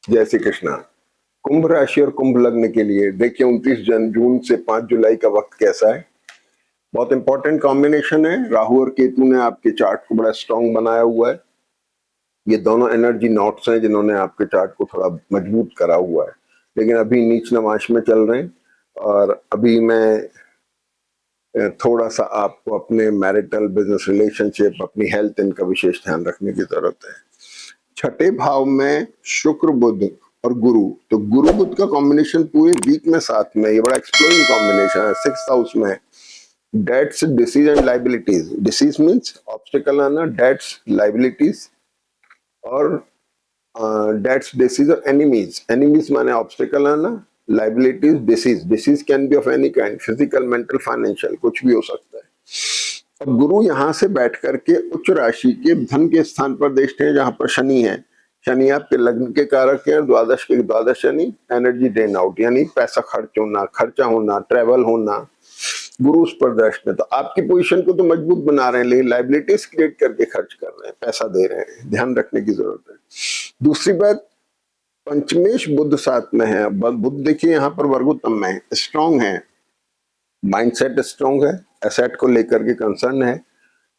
जय श्री कृष्णा। कुंभ राशि और कुंभ लग्न के लिए देखिए 29 जून से 5 जुलाई का वक्त कैसा है। बहुत इंपॉर्टेंट कॉम्बिनेशन है। राहु और केतु ने आपके चार्ट को बड़ा स्ट्रांग बनाया हुआ है। ये दोनों एनर्जी नॉट्स हैं जिन्होंने आपके चार्ट को थोड़ा मजबूत करा हुआ है, लेकिन अभी नीच नमाश में चल रहे हैं। और अभी मैं थोड़ा सा आपको अपने मैरिटल बिजनेस रिलेशनशिप, अपनी हेल्थ, इनका विशेष ध्यान रखने की जरूरत है। छठे भाव में शुक्र बुध और गुरु, तो गुरु बुध का कॉम्बिनेशन पूरे वीक में साथ में, ये बड़ा एक्सप्लोरिंग कॉम्बिनेशन है। 6th हाउस में debts, diseases and liabilities. Diseases means obstacle आना, डेट्स लाइबिलिटीज, और डेट्स डिसीज और एनिमीज। एनिमीज माने ऑब्स्टिकल आना, liabilities diseases. Diseases can be of any kind, physical, mental, financial, कुछ भी हो सकता है। अब गुरु यहां से बैठ करके उच्च राशि के धन के स्थान पर देखते हैं जहां पर शनि है। शनि आपके लग्न के कारक है, द्वादश के द्वादश शनि, एनर्जी ड्रेन आउट, यानी पैसा खर्चा होना, ट्रेवल होना, गुरु उस पर दृष्ट में। तो आपकी पोजीशन को तो मजबूत बना रहे हैं, लेकिन लाइबिलिटीज क्रिएट करके खर्च कर रहे हैं, पैसा दे रहे हैं, ध्यान रखने की जरूरत है। दूसरी बात, पंचमेश बुध साथ में है। बुध देखिए यहाँ पर वर्गोत्तम में स्ट्रांग है, माइंडसेट स्ट्रांग है, एसेट को लेकर के कंसर्न है,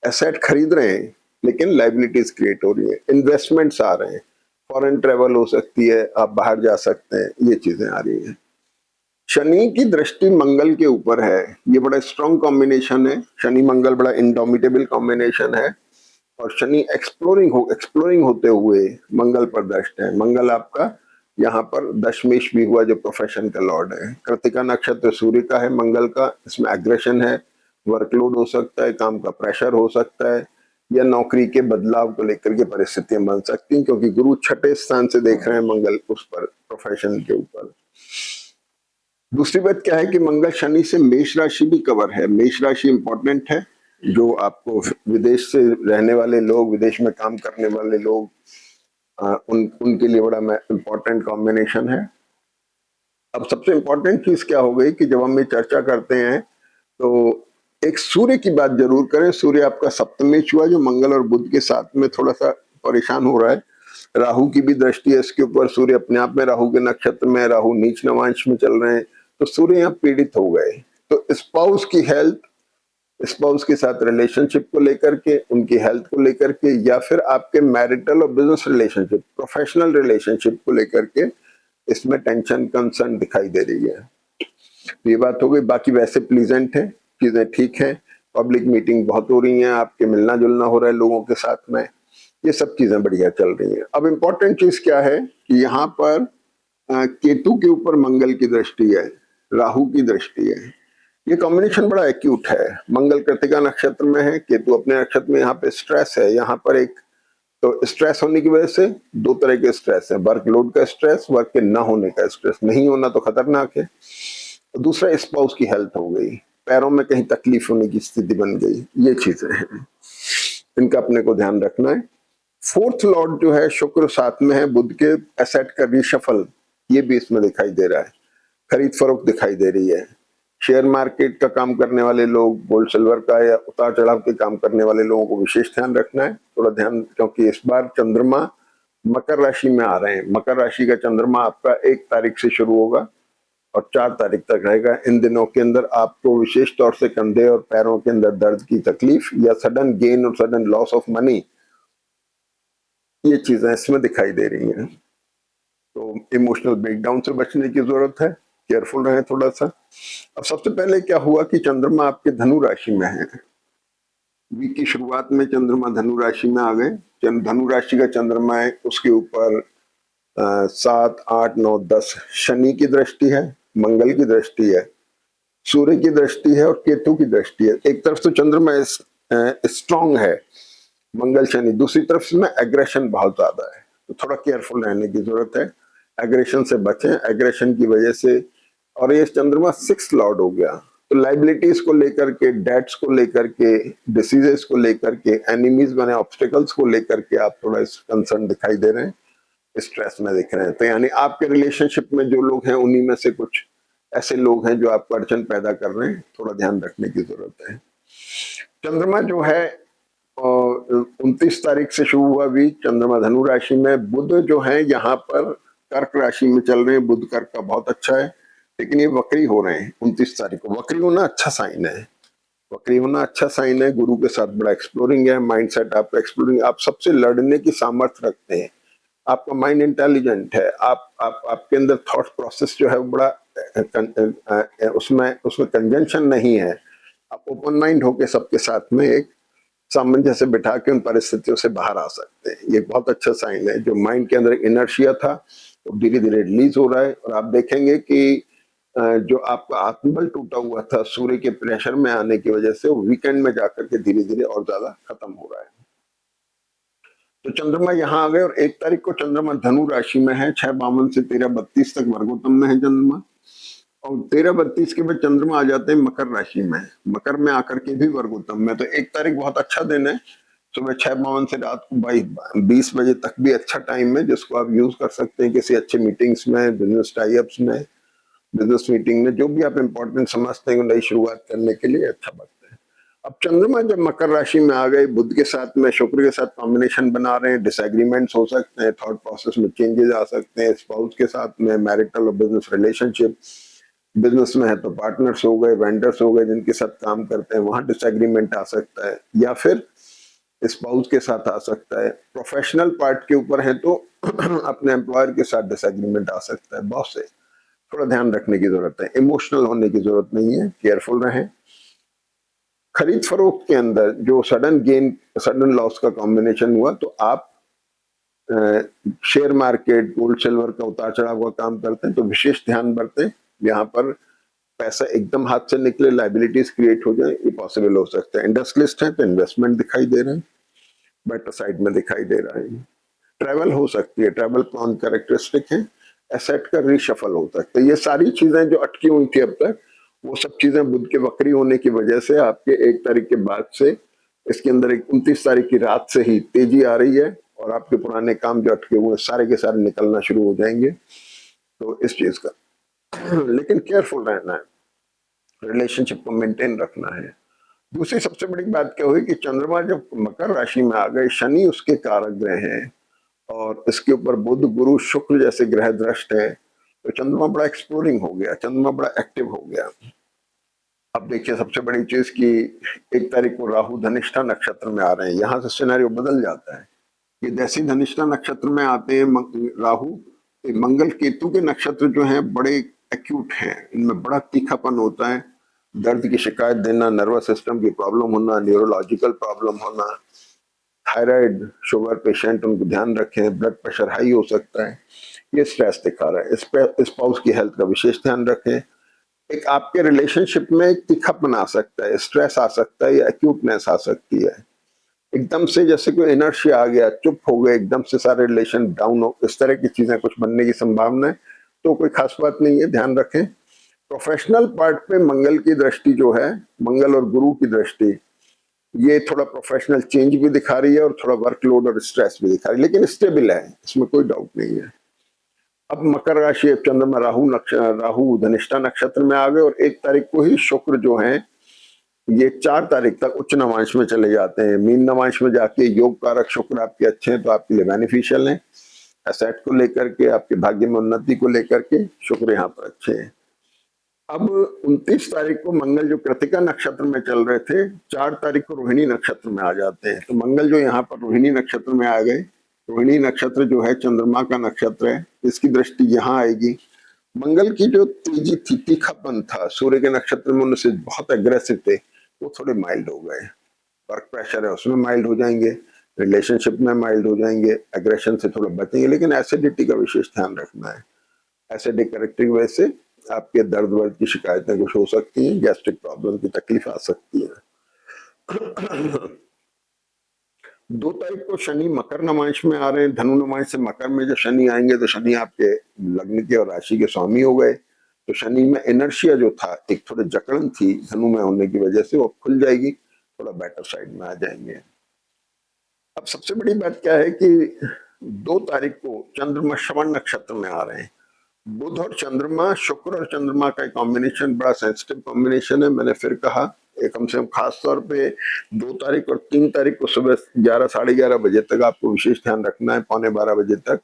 एसेट खरीद रहे हैं, लेकिन लाइबिलिटीज क्रिएट हो रही है, इन्वेस्टमेंट्स आ रहे हैं, फॉरेन ट्रेवल हो सकती है, आप बाहर जा सकते हैं, ये चीजें आ रही हैं। शनि की दृष्टि मंगल के ऊपर है, ये बड़ा स्ट्रॉन्ग कॉम्बिनेशन है। शनि मंगल बड़ा इंडोमिटेबल कॉम्बिनेशन है, और शनि एक्सप्लोरिंग होते हुए मंगल पर दृष्ट है। मंगल आपका यहाँ पर दशमेश भी हुआ, जो प्रोफेशन का लॉर्ड है। कृतिका नक्षत्र सूर्य का है मंगल का, इसमें एग्रेशन है, वर्कलोड हो सकता है, काम का प्रेशर हो सकता है, या नौकरी के बदलाव को लेकर के परिस्थितियां बन सकती हैं, क्योंकि गुरु छठे स्थान से देख रहे हैं मंगल उस पर, प्रोफेशन के ऊपर। दूसरी बात क्या है कि मंगल शनि से मेष राशि भी कवर है। मेष राशि इंपॉर्टेंट है, जो आपको विदेश से रहने वाले लोग, विदेश में काम करने वाले लोग, उनके लिए बड़ा इंपॉर्टेंट कॉम्बिनेशन है। अब सबसे इंपॉर्टेंट चीज क्या हो गई कि जब हम ये चर्चा करते हैं तो एक सूर्य की बात जरूर करें। सूर्य आपका सप्तमेश हुआ, जो मंगल और बुध के साथ में थोड़ा सा परेशान हो रहा है। राहु की भी दृष्टि है इसके ऊपर, सूर्य अपने आप में राहु के नक्षत्र में, राहु नीच नवांश में चल रहे हैं, तो सूर्य यहाँ पीड़ित हो गए। तो स्पाउस की हेल्थ, स्पाउस के साथ रिलेशनशिप को लेकर के, उनकी हेल्थ को लेकर के, या फिर आपके मैरिटल और बिजनेस रिलेशनशिप, प्रोफेशनल रिलेशनशिप को लेकर के इसमें टेंशन, कंसर्न दिखाई दे रही है। ये बात हो गई। बाकी वैसे प्लीजेंट है, चीजें ठीक है। पब्लिक मीटिंग बहुत हो रही हैं, आपके मिलना जुलना हो रहा है लोगों के साथ में, ये सब चीजें बढ़िया चल रही हैं। अब इम्पोर्टेंट चीज क्या है कि यहाँ पर केतु के ऊपर मंगल की दृष्टि है, राहु की दृष्टि है। ये कॉम्बिनेशन बड़ा एक्यूट है। मंगल कृतिका नक्षत्र में है, केतु अपने नक्षत्र में। यहाँ पे स्ट्रेस है, यहाँ पर एक तो स्ट्रेस होने की वजह से दो तरह के स्ट्रेस है, वर्कलोड का स्ट्रेस, वर्क के ना होने का स्ट्रेस। नहीं होना तो खतरनाक है। दूसरा स्पाउस की हेल्थ हो गई, पैरों में कहीं तकलीफ होने की स्थिति बन गई, ये चीजें हैं, इनका अपने को ध्यान रखना है। फोर्थ लॉर्ड जो है शुक्र साथ में है बुध के, एसेट का रिशफल ये भी इसमें दिखाई दे रहा है, खरीद फरोख्त दिखाई दे रही है। शेयर मार्केट का काम करने वाले लोग, गोल्ड सिल्वर का या उतार चढ़ाव के काम करने वाले लोगों को विशेष ध्यान रखना है, थोड़ा ध्यान, क्योंकि इस बार चंद्रमा मकर राशि में आ रहे हैं। मकर राशि का चंद्रमा आपका 1 तारीख से शुरू होगा और 4 तारीख तक रहेगा। इन दिनों के अंदर आपको विशेष तौर से कंधे और पैरों के अंदर दर्द की तकलीफ, या सडन गेन और सडन लॉस ऑफ मनी, ये चीजें इसमें दिखाई दे रही हैं। तो इमोशनल ब्रेकडाउन से बचने की जरूरत है, केयरफुल रहें थोड़ा सा। अब सबसे पहले क्या हुआ कि चंद्रमा आपके धनु राशि में है। वीक की शुरुआत में चंद्रमा धनु राशि में आ गए। धनु राशि का चंद्रमा है, उसके ऊपर 7, 8, 9, 10 शनि की दृष्टि है, मंगल की दृष्टि है, सूर्य की दृष्टि है, और केतु की दृष्टि है। एक तरफ तो चंद्रमा स्ट्रांग है, मंगल शनि, दूसरी तरफ से में एग्रेशन बहुत ज्यादा है, तो थोड़ा केयरफुल रहने की जरूरत है। एग्रेशन से बचें, एग्रेशन की वजह से। और ये चंद्रमा 6th लॉर्ड हो गया, तो लाइबिलिटीज को लेकर के, डेट्स को लेकर के, डिसीजेस को लेकर के, एनिमीज बने ऑब्स्टिकल्स को लेकर के आप थोड़ा कंसर्न दिखाई दे रहे हैं, स्ट्रेस में दिख रहे हैं। तो यानी आपके रिलेशनशिप में जो लोग हैं, उन्हीं में से कुछ ऐसे लोग हैं जो आपको अड़चन पैदा कर रहे हैं, थोड़ा ध्यान रखने की जरूरत है। चंद्रमा जो है 29 तारीख से शुरू हुआ वीक, चंद्रमा धनु राशि में, बुध जो है यहाँ पर कर्क राशि में चल रहे हैं, बुध कर्क का बहुत अच्छा है, लेकिन ये वक्री हो रहे हैं 29 तारीख को। वक्री होना अच्छा साइन है, वक्री होना अच्छा साइन है। गुरु के साथ बड़ा एक्सप्लोरिंग है, माइंडसेट आपका एक्सप्लोरिंग, आप सबसे लड़ने की सामर्थ्य रखते हैं, आपका माइंड इंटेलिजेंट है, आपके अंदर थॉट प्रोसेस जो है वो बड़ा उसमें उसमें कंजंक्शन नहीं है। आप ओपन माइंड होके सबके साथ में एक सामंजस्य बिठा के उन परिस्थितियों से बाहर आ सकते हैं। ये बहुत अच्छा साइन है। जो माइंड के अंदर इनर्शिया था वो धीरे धीरे रिलीज हो रहा है, और आप देखेंगे कि जो आपका आत्मबल टूटा हुआ था सूर्य के प्रेशर में आने की वजह से, वो वीकेंड में जाकर के धीरे धीरे और ज्यादा खत्म हो रहा है। तो चंद्रमा यहाँ आ गए, और 1 तारीख को चंद्रमा धनु राशि में है, 6:52 से 13:32 तक वर्गोत्तम में है चंद्रमा, और 13:32 के बाद चंद्रमा आ जाते हैं मकर राशि में, मकर में आकर के भी वर्गोत्तम में। तो 1 तारीख बहुत अच्छा दिन है, सुबह 6:52 से रात को 20 बजे तक भी अच्छा टाइम है, जिसको आप यूज कर सकते हैं किसी अच्छे मीटिंग्स में, बिजनेस टाइप्स में, बिजनेस मीटिंग में, जो भी आप इंपॉर्टेंट समझते हैं नई शुरुआत करने के लिए अच्छा वक्त है। अब चंद्रमा जब मकर राशि में आ गए, बुध के साथ में शुक्र के साथ कॉम्बिनेशन बना रहे हैं, डिसएग्रीमेंट्स हो सकते हैं, थॉट प्रोसेस में चेंजेस आ सकते हैं, स्पाउस के साथ में मैरिटल और बिजनेस रिलेशनशिप, बिजनेस में है तो पार्टनर्स हो गए, वेंडर्स हो गए जिनके साथ काम करते हैं, वहां डिसएग्रीमेंट आ सकता है, या फिर स्पाउस के साथ आ सकता है। प्रोफेशनल पार्ट के ऊपर है तो अपने एम्प्लॉयर के साथ डिसएग्रीमेंट आ सकता है। बॉस से थोड़ा ध्यान रखने की जरूरत है, इमोशनल होने की जरूरत नहीं है, केयरफुल रहें। खरीद फरोख्त के अंदर जो सडन गेन सडन लॉस का कॉम्बिनेशन हुआ, तो आप शेयर मार्केट, गोल्ड सिल्वर का उतार चढ़ाव का काम करते हैं तो विशेष ध्यान बरतें। यहाँ पर पैसा एकदम हाथ से निकले, लाइबिलिटीज क्रिएट हो जाए, ये पॉसिबल हो सकता है। इंडस्ट्रियलिस्ट है तो इन्वेस्टमेंट दिखाई दे रहे हैं, बेटर साइड में दिखाई दे रहा है। ट्रैवल हो सकती है, ट्रैवल प्लान कैरेक्टरिस्टिक है, एसेट का रीशफल हो सकता है। ये सारी चीजें जो अटकी हुई थी अब तक, वो सब चीजें बुध के वक्री होने की वजह से आपके 1 तारीख के बाद से इसके अंदर 29 तारीख की रात से ही तेजी आ रही है, और आपके पुराने काम जो अटके हुए सारे के सारे निकलना शुरू हो जाएंगे। तो इस चीज का लेकिन केयरफुल रहना है, रिलेशनशिप को मेंटेन रखना है। दूसरी सबसे बड़ी बात क्या हुई कि चंद्रमा जब मकर राशि में आ गए, शनि उसके कारक ग्रह हैं, और इसके ऊपर बुध गुरु शुक्र जैसे ग्रह दृष्ट है, तो चंद्रमा बड़ा एक्सप्लोरिंग हो गया, चंद्रमा बड़ा एक्टिव हो गया। अब देखिए सबसे बड़ी चीज कि 1 तारीख को राहु धनिष्ठा नक्षत्र में आ रहे हैं, यहाँ से सिनेरियो बदल जाता है। ये जैसे धनिष्ठा नक्षत्र में आते हैं राहु, मंगल केतु के नक्षत्र जो हैं बड़े एक्यूट हैं, इनमें बड़ा तीखापन होता है, दर्द की शिकायत देना, नर्वस सिस्टम की प्रॉब्लम होना, न्यूरोलॉजिकल प्रॉब्लम होना, थायराइड शुगर पेशेंट उनको ध्यान रखें, ब्लड प्रेशर हाई हो सकता है, ये स्ट्रेस दिखा रहा है। इस पे स्पाउस की हेल्थ का विशेष ध्यान रखें। एक आपके रिलेशनशिप में एक तीखापन आ सकता है, स्ट्रेस आ सकता है, या एक्यूटनेस आ सकती है, एकदम से जैसे कोई इनर्शिया आ गया, चुप हो गए, एकदम से सारे रिलेशन डाउन हो, इस तरह की चीजें कुछ बनने की संभावना है। तो कोई खास बात नहीं है, ध्यान रखें। प्रोफेशनल पार्ट पे मंगल की दृष्टि जो है, मंगल और गुरु की दृष्टि, ये थोड़ा प्रोफेशनल चेंज भी दिखा रही है, और थोड़ा वर्कलोड और स्ट्रेस भी दिखा रही है, लेकिन स्टेबल है, इसमें कोई डाउट नहीं है। अब मकर राशि चंद्रमा राहु धनिष्ठा नक्षत्र में आ गए, और 1 तारीख को ही शुक्र जो है ये 4 तारीख तक उच्च नवांश में चले जाते हैं। मीन नवांश में जाके योग कारक शुक्र आपके अच्छे हैं, तो आपके लिए बेनिफिशियल है। एसेट को लेकर के, आपके भाग्य में उन्नति को लेकर के शुक्र यहाँ पर अच्छे हैं। अब 29 तारीख को मंगल जो कृतिका नक्षत्र में चल रहे थे, 4 तारीख को रोहिणी नक्षत्र में आ जाते हैं। तो मंगल जो यहाँ पर रोहिणी नक्षत्र में आ गए, रोहिणी नक्षत्र जो है चंद्रमा का नक्षत्र है, इसकी दृष्टि यहाँ आएगी। मंगल की जो तेजी थी, तीखापन था, सूर्य के नक्षत्र में उनसे बहुत अग्रेसिव थे, वो थोड़े माइल्ड हो गए। वर्क प्रेशर है उसमें माइल्ड हो जाएंगे, रिलेशनशिप में माइल्ड हो जाएंगे, एग्रेशन से थोड़ा बचेंगे, लेकिन एसिडिटी का विशेष ध्यान रखना है। एसिडिक करेक्टिव वजह से आपके दर्द वर्द की शिकायतें कुछ हो सकती हैं, गैस्ट्रिक प्रॉब्लम की तकलीफ आ सकती है। 2 तारीख को शनि मकर नवांश में आ रहे हैं, धनु नवांश से मकर में जब शनि आएंगे तो शनि आपके लग्न के और राशि के स्वामी हो गए, तो शनि में इनर्शिया जो था, एक थोड़ी जकड़न थी धनु में होने की वजह से, वो खुल जाएगी, थोड़ा बेटर साइड में आ जाएंगे। अब सबसे बड़ी बात क्या है कि 2 तारीख को चंद्रमा श्रवण नक्षत्र में आ रहे हैं। बुध और चंद्रमा, शुक्र और चंद्रमा का कॉम्बिनेशन बड़ा सेंसिटिव कॉम्बिनेशन है। मैंने फिर कहा कम से कम खास तौर पे 2 तारीख और 3 तारीख को सुबह 11 साढ़े 11 बजे तक आपको विशेष ध्यान रखना है, 11:15 बजे तक,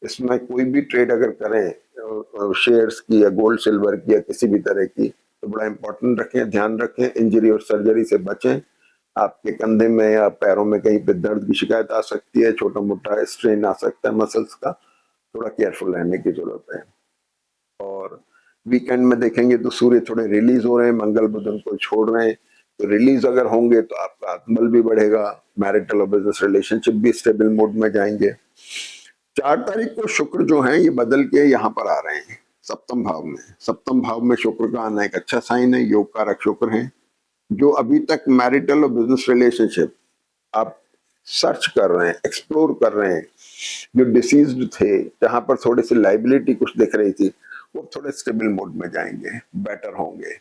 इसमें कोई भी ट्रेड अगर करें शेयर्स की या गोल्ड सिल्वर की या किसी भी तरह की, तो बड़ा इंपॉर्टेंट रखें, ध्यान रखें, इंजरी और सर्जरी से बचें। आपके कंधे में या पैरों में कहीं पे दर्द की शिकायत आ सकती है, छोटा मोटा स्ट्रेन आ सकता है मसल्स का, थोड़ा केयरफुल रहने की जरूरत है। और वीकेंड में देखेंगे तो सूर्य थोड़े रिलीज हो रहे हैं, मंगल बुधन को छोड़ रहे हैं, तो रिलीज अगर होंगे तो आपका आत्मबल भी बढ़ेगा, मैरिटल और बिजनेस रिलेशनशिप भी स्टेबल मोड में जाएंगे। 4 तारीख को शुक्र जो है ये बदल के यहाँ पर आ रहे हैं सप्तम भाव में। सप्तम भाव में शुक्र का आना एक अच्छा साइन है, योग कारक शुक्र है। जो अभी तक मैरिटल और बिजनेस रिलेशनशिप आप सर्च कर रहे हैं, एक्सप्लोर कर रहे हैं, जो डिसीज्ड थे, जहां पर थोड़ी सी लाइबिलिटी कुछ दिख रही थी, वो थोड़े स्टेबल मोड में जाएंगे, बेटर होंगे।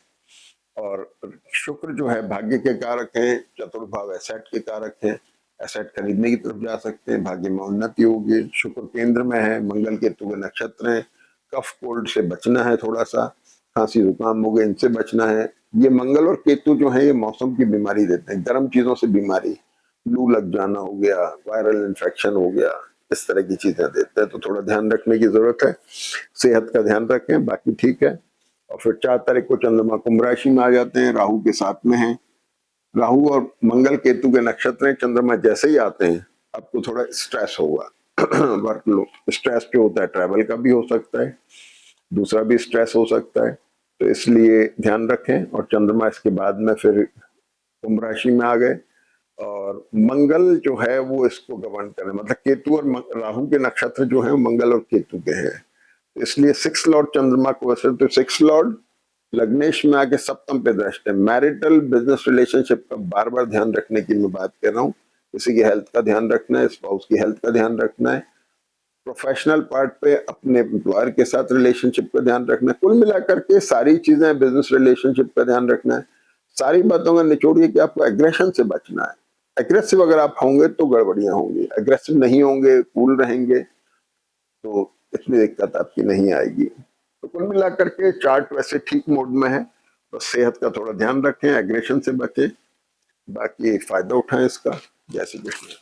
और शुक्र जो है भाग्य के कारक हैं, चतुर्भाव एसेट के कारक हैं, एसेट खरीदने की तरफ जा सकते हैं, भाग्य में उन्नति होगी। शुक्र केंद्र में है, मंगल केतु के नक्षत्र हैं, कफ कोल्ड से बचना है, थोड़ा सा खांसी जुकाम हो गए इनसे बचना है। ये मंगल और केतु जो है ये मौसम की बीमारी देते हैं, गर्म चीजों से बीमारी, लू लग जाना हो गया, वायरल इन्फेक्शन हो गया, इस तरह की चीजें देते हैं, तो थोड़ा ध्यान रखने की जरूरत है। सेहत का ध्यान रखें, बाकी ठीक है। और फिर 4 तारीख को चंद्रमा कुंभ राशि में आ जाते हैं, राहु के साथ में है। राहु और मंगल केतु के नक्षत्र हैं, चंद्रमा जैसे ही आते हैं आपको थोड़ा स्ट्रेस होगा। वर्क लोड स्ट्रेस जो होता है ट्रैवल का भी हो सकता है, दूसरा भी स्ट्रेस हो सकता है, तो इसलिए ध्यान रखें। और चंद्रमा इसके बाद में फिर कुंभ राशि में आ गए, और मंगल जो है वो इसको गवर्न करें, मतलब केतु और राहु के नक्षत्र जो है मंगल और केतु के हैं, इसलिए 6 लॉर्ड चंद्रमा को असर, तो 6 लॉर्ड लग्नेश में आके सप्तम पे दृष्ट है। मैरिटल बिजनेस रिलेशनशिप का बार बार ध्यान रखने की मैं बात कर रहा हूँ, किसी की हेल्थ का ध्यान रखना है, स्पाउस की हेल्थ का ध्यान रखना है, प्रोफेशनल पार्ट पे अपने एम्प्लॉयर के साथ रिलेशनशिप का ध्यान रखना है, कुल मिलाकर के सारी चीजें बिजनेस रिलेशनशिप का ध्यान रखना है। सारी बातों का निचोड़ ये कि आपको एग्रेशन से बचना है। एग्रेसिव अगर आप होंगे तो गड़बड़ियां होंगी, एग्रेसिव नहीं होंगे, कूल रहेंगे, तो इतनी दिक्कत आपकी नहीं आएगी। तो कुल मिलाकर के चार्ट वैसे ठीक मोड में है, बस सेहत का थोड़ा ध्यान रखें, एग्रेशन से बचें, बाकी फायदा उठाएं इसका। जय श्री कृष्ण।